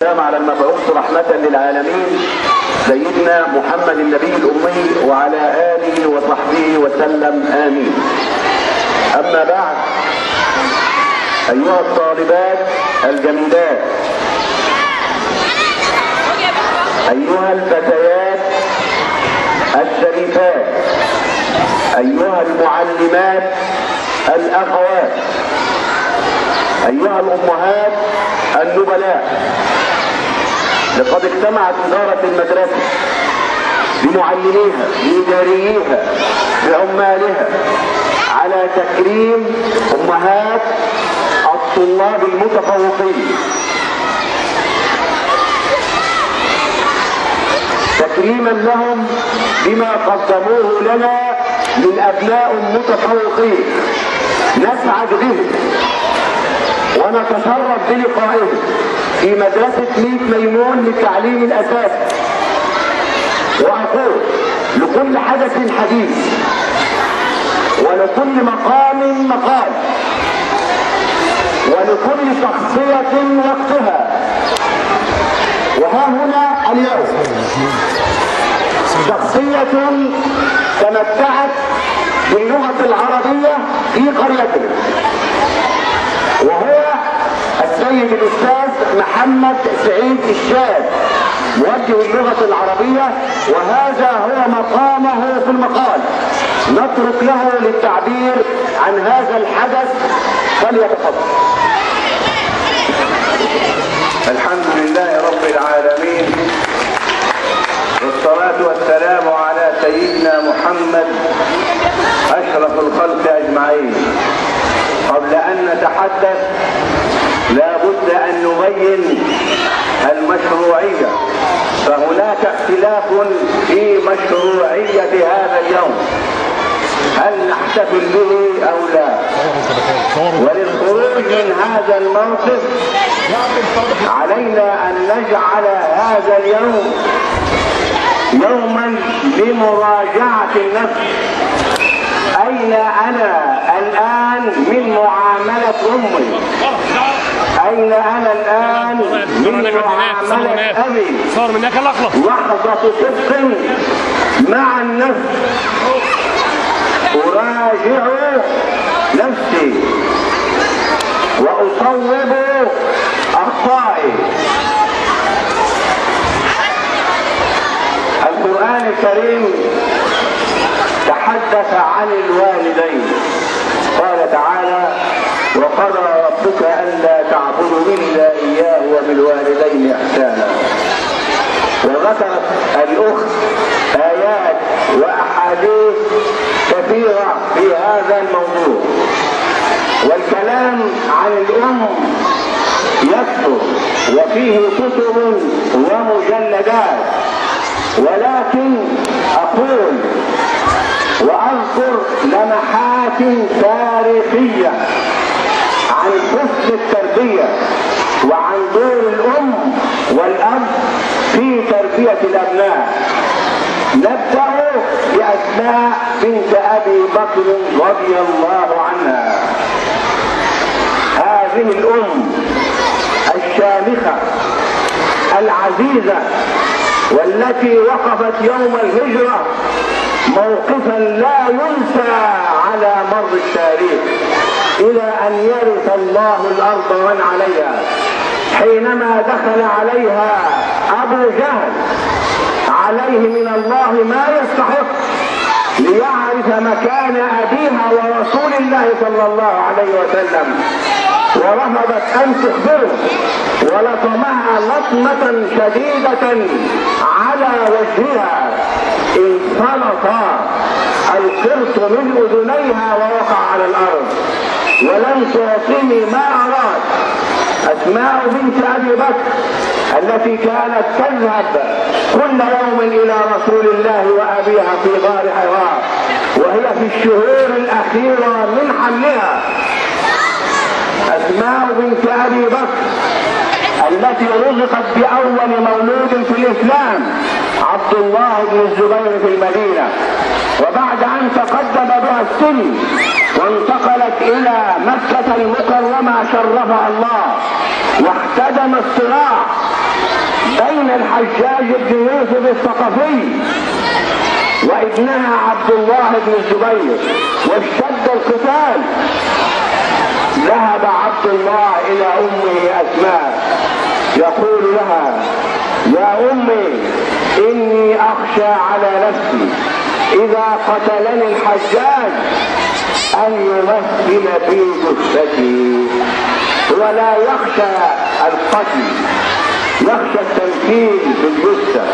السلام على المبعوث رحمة للعالمين سيدنا محمد النبي الأمي وعلى آله وصحبه وسلم آمين. أما بعد، أيها الطالبات الجميلات، أيها الفتيات الشريفات، أيها المعلمات الأخوات، أيها الأمهات النبلاء، لقد اجتمعت إدارة المدرسة بمعلميها بإدارييها بعمالها على تكريم أمهات الطلاب المتفوقين، تكريما لهم بما قدموه لنا من أبناء متفوقين نسعد به ونتشرف بلقائهم في مدرسة ميت ميمون للتعليم الأساسي. وأقول لكل حدث حديث ولكل مقام مقال ولكل شخصية وقتها. وها هنا اليوم شخصية تمتعت باللغة العربية في قريتنا، وهو السيد الأستاذ محمد سعيد الشاذ موجه اللغة العربية، وهذا هو مقامه في المقال. نترك له للتعبير عن هذا الحدث، فليتفضل. الحمد لله رب العالمين، والصلاة والسلام على سيدنا محمد أشرف الخلق أجمعين. قبل أن نتحدث لا بد أن نبين المشروعية، فهناك اختلاف في مشروعية هذا اليوم، هل نحتفل به أو لا. وللخروج من هذا الموقف علينا أن نجعل هذا اليوم يوما لمراجعة النفس. أين أنا الآن من معاملة أمي؟ أين أنا الآن من معاملة أبي؟ لحظة صدق مع النفس، أراجع نفسي وأصوب أخطائي. القرآن الكريم تحدث عن الوالدين، قال تعالى: وقضى ربك ألا تعبدوا إلا إياه وبالوالدين إحسانا. وذكرت الأخت آيات وأحاديث كثيرة في هذا الموضوع. والكلام عن الأم يكثر وفيه كتب ومجلدات، ولكن أقول وأذكر لمحات تاريخية عن حسن التربية وعن دور الأم والأب في تربية الأبناء. نبدأ بأسماء بنت أبي بكر رضي الله عنها. هذه الأم الشامخة العزيزة، والتي وقفت يوم الهجرة موقفا لا ينسى على مر التاريخ إلى أن يرث الله الأرض ومن عليها، حينما دخل عليها أبو جهل عليه من الله ما يستحق ليعرف مكان أبيها ورسول الله صلى الله عليه وسلم، ورفضت أن تخبره ولطمها لطمة شديدة على وجهها، انفلط القرط من أذنيها ووقع على الأرض ولم تعطني ما أراد. أسماء بنت أبي بكر التي كانت تذهب كل يوم إلى رسول الله وأبيها في غار حراء، وهي في الشهور الأخيرة من حملها. أسماء بنت أبي بكر التي رزقت بأول مولود في الإسلام، عبد الله بن الزبير في المدينة، وبعد أن تقدم بها السن وانتقلت إلى مكة المكرمة شرفها الله، واحتدم الصراع بين الحجاج بن يوسف الثقفي وابنها عبد الله بن الزبير، واشتد القتال. ذهب عبد الله الى امه اسماء يقول لها: يا امي، اني اخشى على نفسي اذا قتلني الحجاج ان يمثل في جثتي. ولا يخشى القتل، يخشى التمثيل في الجثه.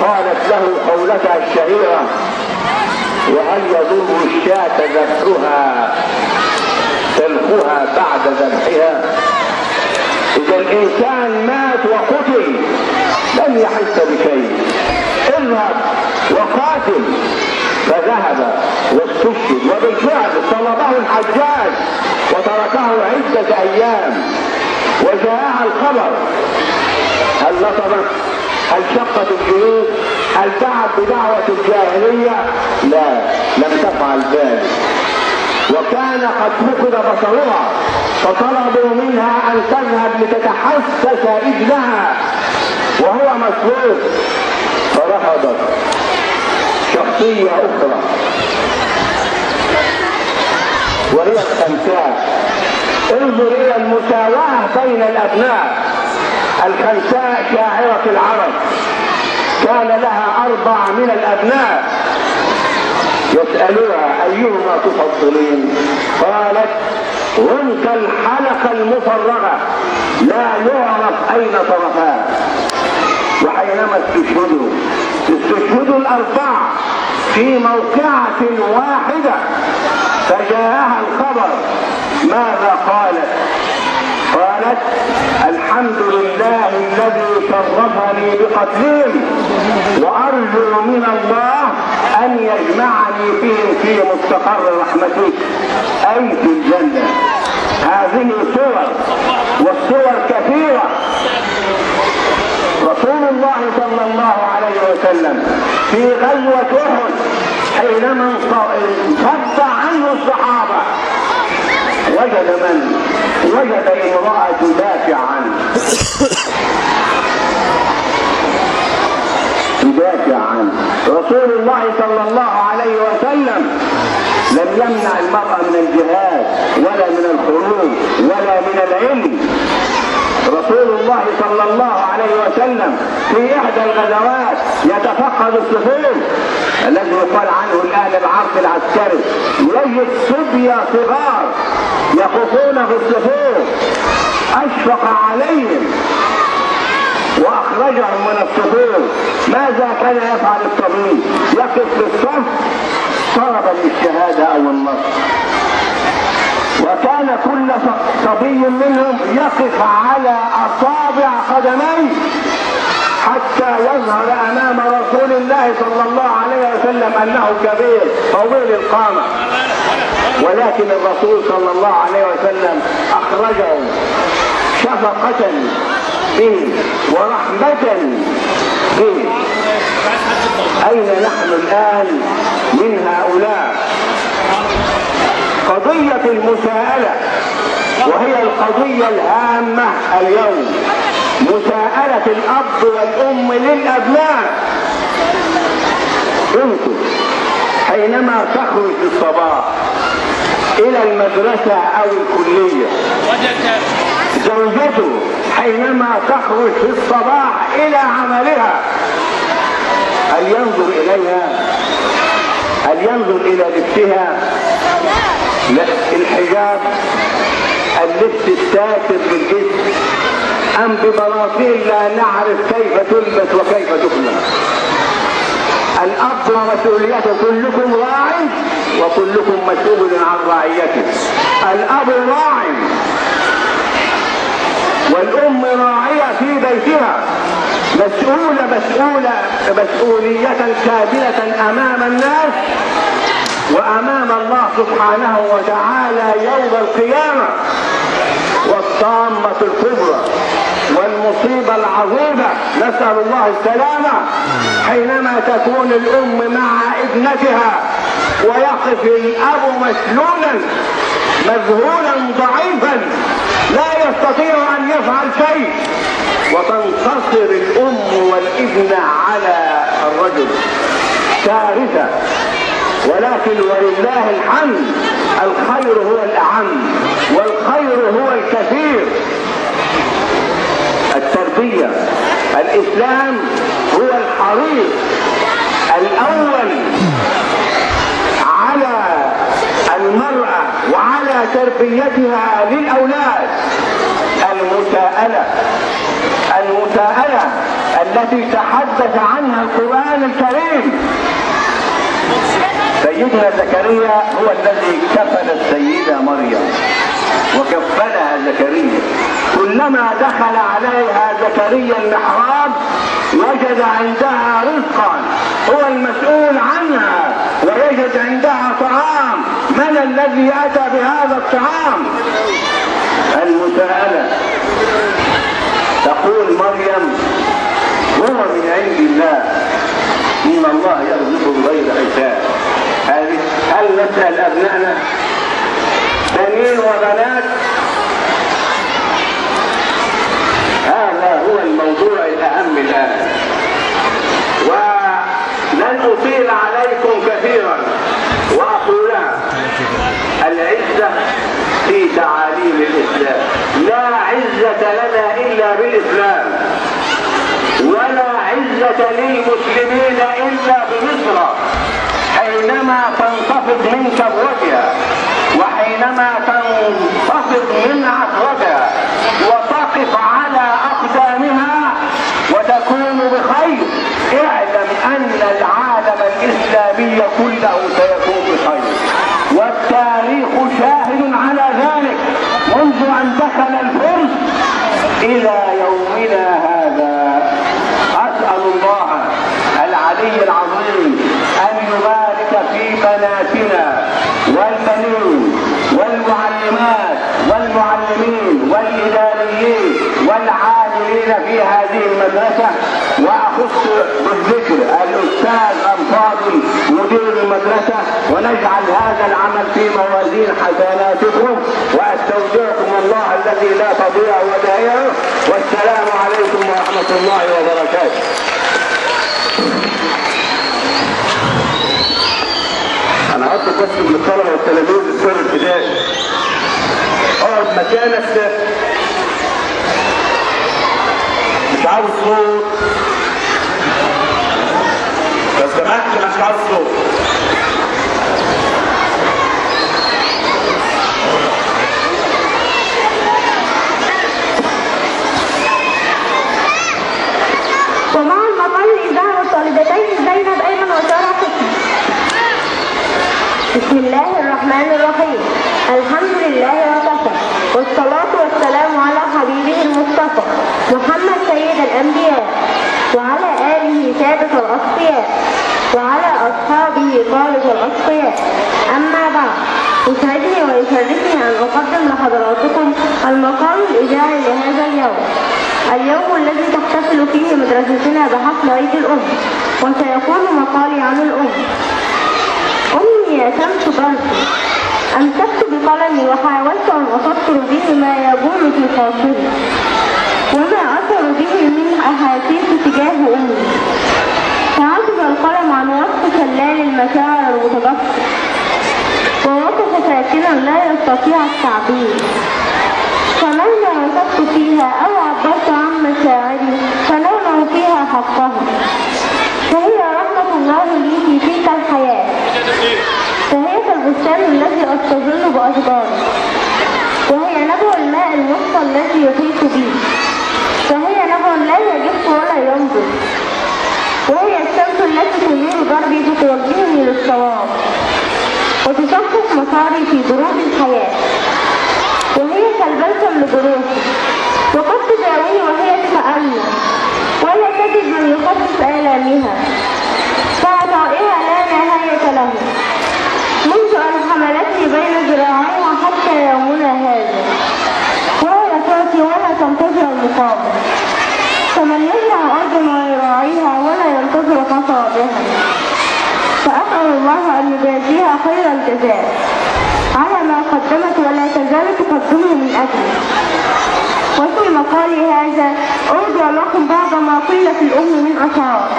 قالت له قولتها الشهيره: وهل يضر الشاة ذبحها تلخها بعد ذبحها؟ اذا الانسان مات وقتل لم يحس بشيء. اذهب وقاتل. فذهب واستشهد، وبالفعل طلبه الحجاج وتركه عدة ايام، وجاءها الخبر. هل لطمت؟ هل شقت الجيوب؟ هل دعت بدعوة الجاهلية؟ لا، لم تفعل ذلك. وكان قد فقد بصرها، فطلبوا منها ان تذهب لتتحسس ابنها وهو مسلوب، فرفضت. شخصية اخرى وهي الخنساء. انظر الى المساواة بين الابناء. الخنساء شاعرة العرب، كان لها 4 من الابناء، يسألوها: ايهما تفضلين؟ قالت: هم كالحلقة المفرغة لا يعرف اين طرفها. وحينما استشهدوا ال4 في موقعة واحدة، فجاءها الخبر. ماذا قالت؟ قالت: الحمد لله الذي شرفني بقتلهم، وارجو من الله ان يجمعني بهم في مستقر رحمته، اي في الجنة. هذه صور، والصور كثيرة. رسول الله صلى الله عليه وسلم في غزوة احد حينما انصب عنه الصحابة وجد امرأة تدافع عنه. رسول الله صلى الله عليه وسلم لم يمنع المرأة من الجهاد ولا من الخروج ولا من العلم. رسول الله صلى الله عليه وسلم في احدى الغزوات يتفقد الصفوف الذي يقال عنه الان العرض العسكري، يجد صبية صغار يقفون في الصفوف، اشفق عليهم واخرجهم من الصفوف. ماذا كان يفعل الطبيب؟ يقف في الصف طلبا للشهادة او النصر. وكان كل صبي منهم يقف على اصابع قدميه حتى يظهر امام رسول الله صلى الله عليه وسلم انه كبير طويل القامة. ولكن الرسول صلى الله عليه وسلم اخرجهم شفقة به ورحمة به. اين نحن الان من هؤلاء؟ قضية المساءلة، وهي القضية الهامة اليوم، مساءلة الأب والأم للأبناء. بنته حينما تخرج في الصباح إلى المدرسة أو الكلية، زوجته حينما تخرج في الصباح إلى عملها، هل ينظر إليها؟ هل ينظر إلى لبسها؟ لا، الحجاب، اللبس الساتر بالجسم، أم ببراطيل لا نعرف كيف تلبس وكيف تخلق. الأب ومسؤوليته، كلكم راع وكلكم مسؤول عن رعيته. الأب راع والأم راعية في بيتها، مسؤولية كاملة أمام الناس وأمام الله سبحانه وتعالى يوم القيامة. والطامة الكبرى والمصيبة العظيمة، نسأل الله السلامة، حينما تكون الأم مع ابنتها ويقف الأب مسلولا مذهولا ضعيفا لا يستطيع ان يفعل شيء، وتنتصر الام والابن على الرجل. كارثة. ولكن ولله الحمد الخير هو الاعم والخير هو الكثير. التربية، الاسلام هو الحريص الاول على المرأة وعلى تربيتها للاولاد. المساءلة التي تحدث عنها القرآن الكريم. سيدنا زكريا هو الذي كفل السيدة مريم وكفلها زكريا. كلما دخل عليها زكريا المحراب وجد عندها رزقا، هو المسؤول عنها، ويجد عندها طعام. من الذي أتى بهذا الطعام؟ المساءلة. تقول مريم هو من عند الله، إن الله يرزق بغير حساب. هل نسأل أبنائنا بنين وبنات؟ هذا هو الموضوع الأهم الآن، ولن أطيل عليكم كثيرا وأقولها. العزة في تعاليم الإسلام. لا عزة لنا إلا بالإسلام، ولا عزة للمسلمين إلا بمصر حينما تنتفض من كبوتها، وحينما تنتفض من عثرتها وتقف على أقدامها وتكون بخير. اعلم أن العالم الإسلامي كله سيكون بخير، والتاريخ شاهد على ذلك منذ أن دخل الفرس إلى يومنا هذا. أسأل الله العلي العظيم أن يبارك في بناتنا والبنين والمعلمات والمعلمين والإداريين والعاملين في هذه المدرسة، وأخص بالذكر الأستاذ الفاضل مدير المدرسة، ونجعل هذا العمل في موازين حسناتكم، وأستودعكم الله الذي لا تضيع ودائعه، والسلام عليكم ورحمة الله وبركاته. أنا هطلب بس من الطلبة والتلاميذ السر الابتدائي اقعد مكانك، مش عاوز صوت لو سمحت، مش عاوز صوت. ومع المقال إذاعة الطالبتين زينب أيمن وسارة حسني. بسم الله الرحمن الرحيم. الحمد لله وكفى، والصلاة والسلام على حبيبه المصطفى محمد سيد الأنبياء، وعلى آله سادة الأصفياء، وعلى أصحابه طالب الأصفياء. أما بعد، يسعدني ويشرفني أن أقدم لحضراتكم المقال الإذاعي لهذا اليوم الذي تحتفل فيه مدرستنا بحفل عيد الأم، وسيكون مقالي عن الأم. أمي يا شمس برقي، أمسكت بقلمي وحاولت أن أفكر به ما يجول في خاطري وما أثر به من أحاسيس تجاه أمي. فعجز القلم عن وصف شلال المشاعر المتجسر، ووقف ساكنا لا يستطيع التعبير. فمهما وصفت فيها أو عبرت عن مشاعري فنوع فيها حقها. فهي رحمة الله لي في تلك الحياة، فهي كالبستان الذي أستظل بأشجاره، وهي نبع الماء المصفى الذي يحيط بي، فهي نبع لا يجف ولا ينضج، وهي الشمس التي تنير دربي فتوجهني للصواب وتشخص مساري في دروب الحياة، وهي كالبلسم لجروحي وقد تداويني وهي تتألم ولا تجد من يخفف آلامها، فعطائها لا نهاية له منذ أن حملتني بين ذراعيها حتى يومنا هذا، ولا تعطي ولا تنتظر المقابل. فمن يزرع أرضا ويراعيها ولا ينتظر حصادها، فأسأل الله أن يجازيها خير الجزاء على ما قدمت ولا تزال تقدمه من أجله. وفي مقالي هذا أرجع لكم بعض ما قيل في الأم من أشعار.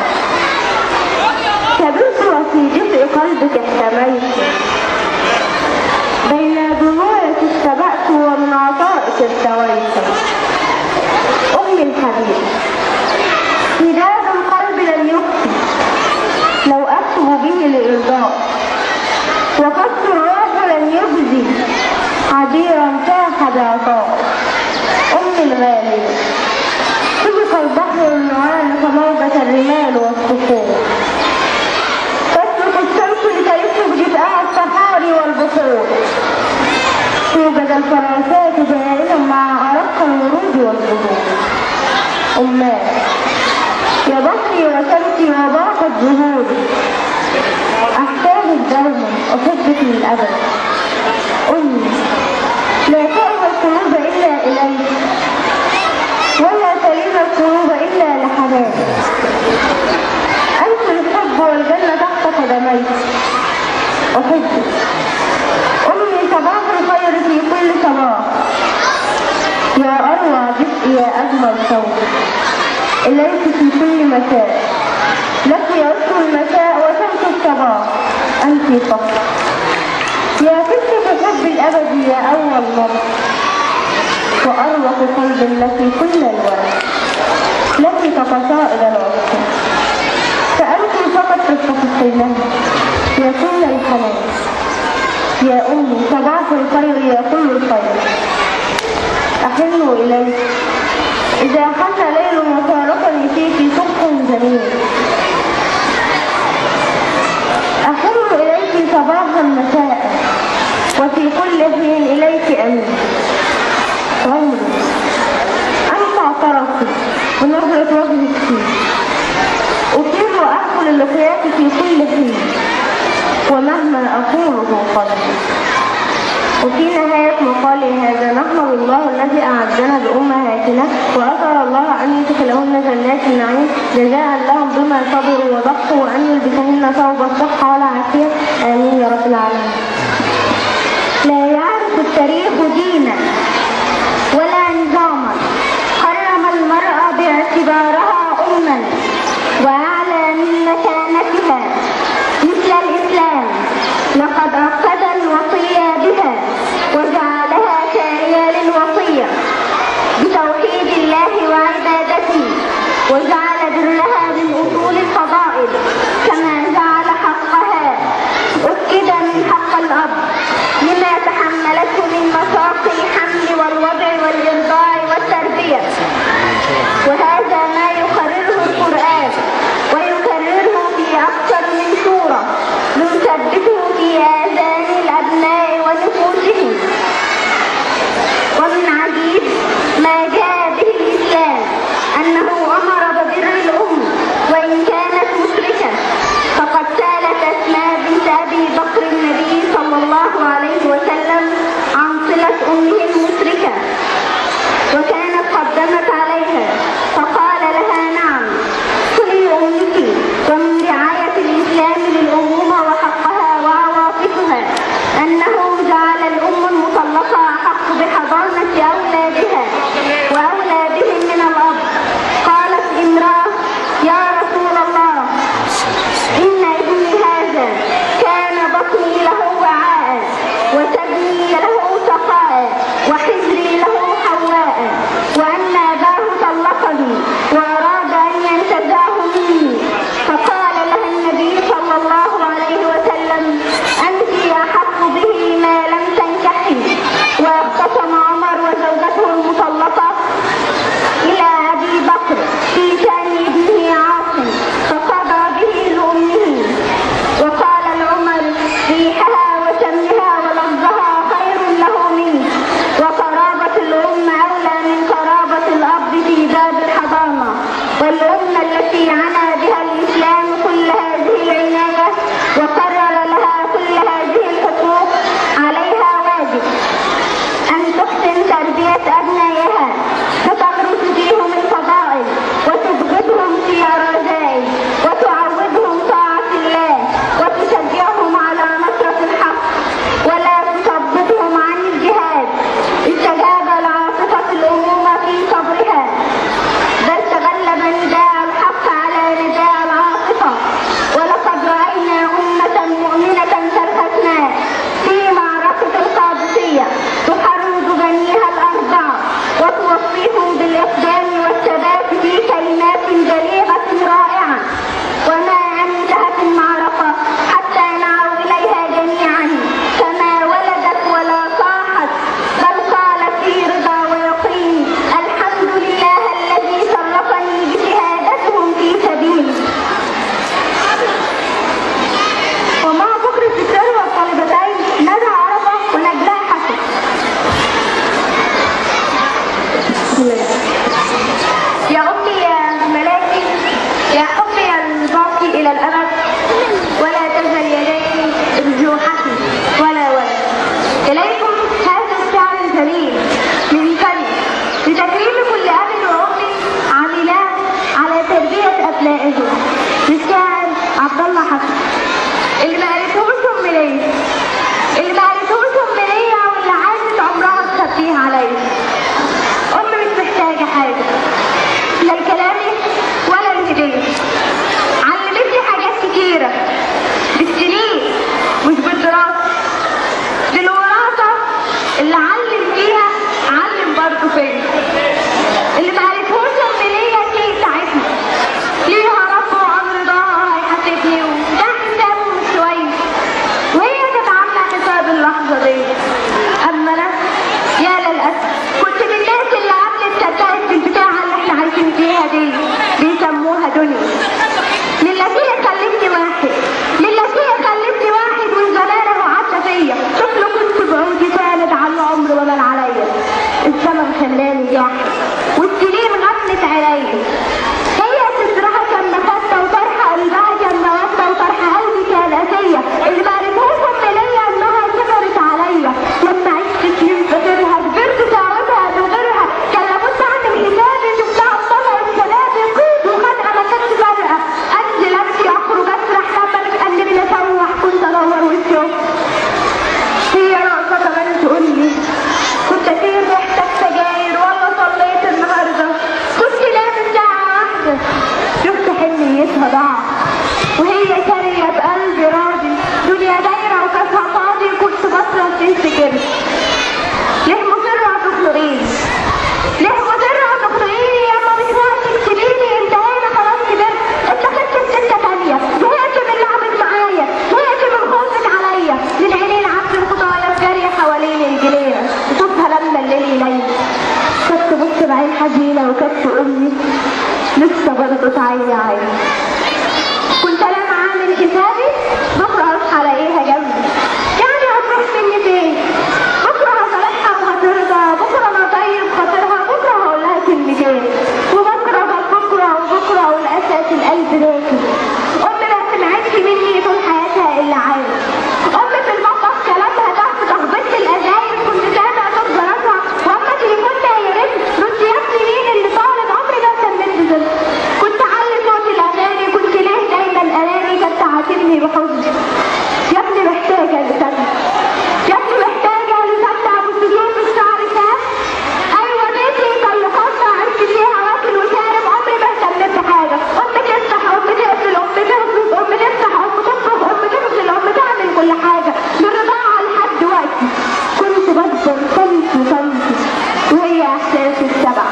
كبرت وفي دفء قلبك احتميت، بين دموعك استبأت ومن عطائك ارتويت. أمي الحبيبة، مداد القلب لن يخفي لو أكتب به لإرضاء، وقصد الروح لن يجزي عبيرا فاح بعطاء. أمي الغالية، سبق البحر والنعام فموجة الرمال والصخور، تسلك الشمس لتسلك جزءها الصحاري والبحور، توجد الفراشات دائما مع أرق الورود والزهور. أماه، يا بحري وشمسي وباقت زهوري، أحتاجك دوما أحبك للأبد. أمي، لا تأوى القلوب إلا إليك، ولا تلين القلوب إلا لحنانك. أنت الحب والجنة تحت قدميك، أحبك. أمي، صباح الخير في كل صباح، يا أروع جزء يا أجمل صوت، إليك في كل مساء، لك يسر المساء وشمس الصباح، أنت فقط. يا قصة الحب الأبدي يا أول مرة، وأروق قلب لك كل الورد، لك كقصائد العشق، فأنت فقط تستحقينها يا كل الحنان. يا أمي، صباح الخير يا كل الخير، أحن إليك إذا حل ليل وفارقني فيك صبح جميل. أحن إليك صباحا مساء، وفي كل حين إليك أمين. عمري، أنت اعترفت بنظرة وجهك فيه، أطير وأحفل اللقيات في كل حين، ومهما أقوله قلبي. وفي نهاية مقالي هذا نحمد الله الذي أعزنا بأمهاتنا، وأسأل الله أن يدخلهن جنات النعيم جزاء لهم بما صبروا وضحوا، وأن يلبسهن ثوب الصحة والعافية. آمين يا رب العالمين. لا يعرف التاريخ دينا ولا نظاما حرم المرأة باعتبارها أما وأعلى من مكانتها مثل الإسلام. لقد أخذ الوصية بها وجعلها كارية للوصية بتوحيد الله وعبادته، وجعل برها من أصول الفضائل، كما جعل حقها أكد من حق الأب لما تحملته من مشاق الحمل والوضع والإرضاع والتربية. وهذا ما يقرره القرآن ويكرره في أكثر من سورة ليثبته في آذان الأبناء ونفوسهم. ومن عجيب ما جاء به الإسلام أنه أمر ببر الأم وإن كانت مشركة، فقد سألت أسماء بنت أبي بكر النبي صلى الله عليه وسلم عن صلة أمه المشركة، وكانت قدمت عليها، فقال لها نعم صلي أمك. ومن رعاية الإسلام للأمومة وحقها وعواطفها أنه جعل الأم المطلقة أحق بحضانة أولادها وأولادهم من الأب. قالت امرأة: يا رسول الله، إن ابني هذا كان بطني له وعاء، وتبني له سقاء، وحجري له حواء، وأن أباه طلقني وأراد أن ينتزعه مني. فقال لها النبي صلى الله عليه وسلم: أنت أحق به ما لم تنكحي. واختصم عمر وزوجته المطلقة إلى أبي بكر في شأن ابنه عاصم، فقضى به لأمه. وقال لعمر: ريحها وشمها ولفظها خير له منه، وقرابة الأم أولى من قرابة الأب في باب الحضانة. والأم التي عنى بها الإسلام كل هذه العناية وقرر لها كل هذه الحقوق، عليها واجب أن تحسن تربية أبنائها، فتغرس فيهم الفضائل وتبغضهم في الرذائل، وتعودهم طاعة الله، وتشجعهم على نصرة الحق، ولا تثبطهم عليها دي بيسموها دنيا. للتي خلتني واحد، للتي خلتني واحد من زمان وعدت فيا، طفل كنت بعودي سالد على العمر ومن عليا، الزمن خلاني جاحد والسنين غفلت عليا، هي سترها كان مخدة وطرحة قلبها كان مودة وطرحة قلبي كان أسية، اللي ما عرفوش أم ليا إنها كبرت عليا، لما عشت سنين فاكرها كبرت تعبها بغيرها، كان لابد أعمل حسابي شفتها طلعت شبابي قيد وخدعة ما كانتش فارقة، أنزل أمشي أخرج أسرح لما بتقلبني أسوح كنت أدور وشي، هي ناقصة كمان تقول لي كنت فين ريحتك سجاير ولا صليت النهارده، كنت نام ساعة واحدة، شفت حنيتها ضاع وهي كارية بقلبي راضي، دنيا دايرة وكاسها فاضي كنت بصرف تفتكرني، ليه مصرة تخنقيني؟ ليه مصرة تخنقيني ياما مش وقت تسيبيني؟ انتهينا خلاص كبرت، اتخذت في سكة تانية، زهقت من لعبك معايا، زهقت من خوفك عليا، للعينين عبد الخطايا جارية حوالين الجنينة، وشوفها لما الليل يليل، كنت تبص بعين حزينة وكانت أمي لسه برضه تعيني عيني، كنت أنا عامل حسابي بكرة أصحى ألاقيها جنبي، يعني هتروح مني فين؟ بكرة هصالحها وهترضى، بكرة أنا طيب خاطرها، بكرة هقولها كلمتين، وبكرة بكرة وبكرة والأساس القلب راكب، أمي ما سمعتش مني طول حياتها إلا عارف، أمي في المطبخ كلامها تحت تخبطت الأزايز كنت سامع صوت جرسها، وأما تليفونها يرن رد يا ابني مين اللي طالب عمري ما سميت بزر، كنت أعلي صوت الأغاني، كنت ليه دايما أناني كانت تعاتبني بحزن، يا ابني محتاجة لسنة، يا ابني محتاجة لسنة أبو سجون في الشعر كام؟ أيوة بيتي طلقاتها عشت فيها واكل وشارب عمري ما اهتميت بحاجة، أمي تفتح أمي تقفل أمي تغسل أمي تفتح أمي تطبخ أمي تغسل أمي تعمل كل حاجة، من رضاعة لحد وقتي كنت بكبر صمت وهي إحساسي السبع،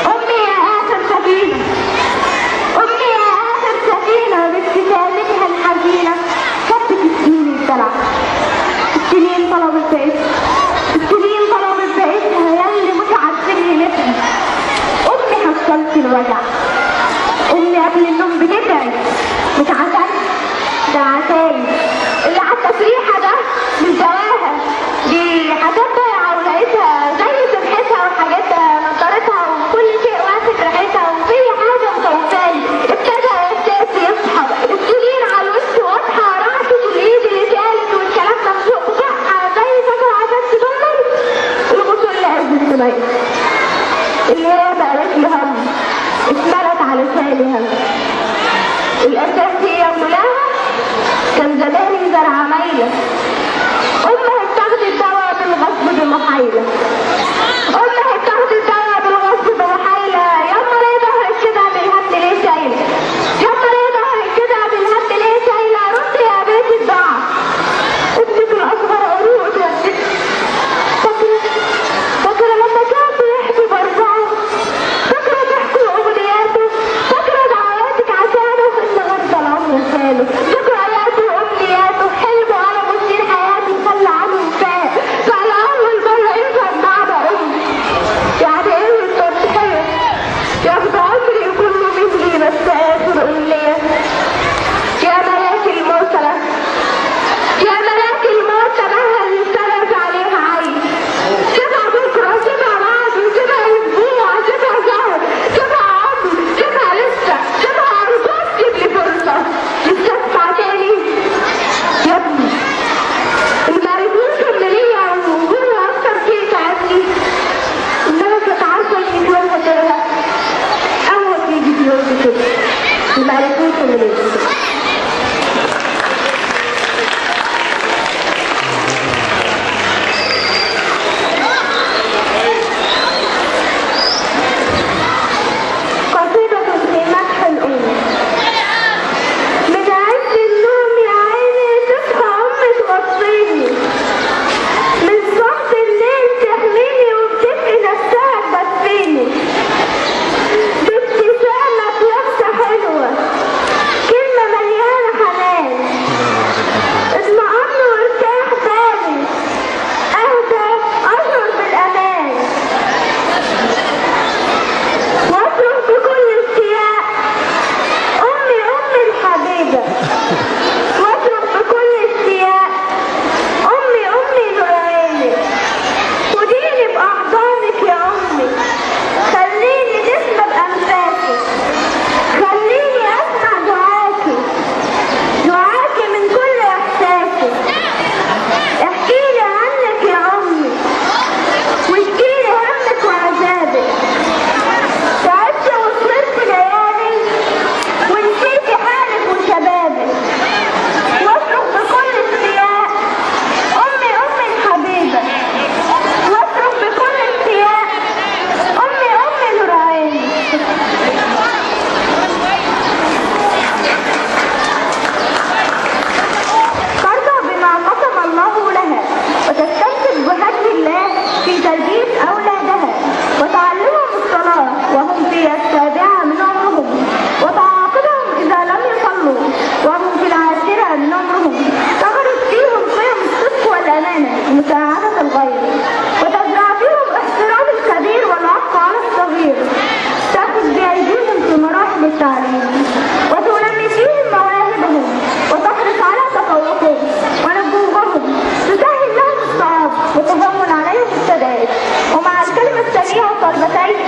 أمي يا آخر سفينة، أمي يا آخر سفينة بابتسامتها الحزينة كانت تسقيني الدلع، السنين طلبت بقيتها، السنين طلبت بقيتها ياللي مش عارفيني نفسي، أمي حصلت الوجع، أمي قبل النوم بتدعي مش عشان ده عشان اللي على التسريحة ده مش دواها، دي حاجات ضايعة ولقيتها زي سبحتها وحاجاتها نضارتها وكل شيء واخد ريحتها وفي حاجة مخوفاني، ابتدى إحساسي يصحى، السنين على الوش واضحة، رعشة الإيد اللي شالت والكلام ممسوق بصحة زي فاكرة عشان تضمن الغسل اللي قلب السماء، اللي هي بقالت لي هم اتملت على لساني هم، الأساس هي مولاها كان زماني زرعة مايلة، أمها اتاخدت الدواء بالغصب بمحايلة، أمها اتاخدت الدواء بالغصب بمحايلة، يما ليه ظهرك كده بالهم ليه شايلة، يما ليه ظهرك كده بالهم ليه شايلة، ردي يا بيت الضاعة، ابنك الأصغر عروق يا ست، فاكرة لما كان بيحكي برضعه، فاكرة تحكي أغنياته، فاكرة دعواتك عشانه النهارده العمر خاله، ذكرياته وأمنياته حلمه على مدير حياته خلى عنه فات، فعلى أول مرة يفهم معنى أمي، يعني إيه التضحية؟ ياخد عمري كله مني بس آخر أمنية، يا ملاك الموتى يا ملاك الموتى مهما اللي اشتغلت عليها عين، سيبها بكرة سيبها بعده سيبها أسبوع سيبها شهر سيبها عمر سيبها لسه سيبها أربعة سيب لي فرصة لسه أسمع تاني، يا ابني اللي معرفوش إن ليا وهو أكتر شيء تعبني إنما كنت عارفة إني كمان هترها أول تيجي في يوم كده، اللي معرفوش إن ليا قصيدة في مدح الأم، من عز النوم يا عيني تصحى أمي توصيني، من صمت الليل تحميني وبتبقي نفسها تبسيني، بابتسامة لابسة حلوة، كلمة يديها صدمتين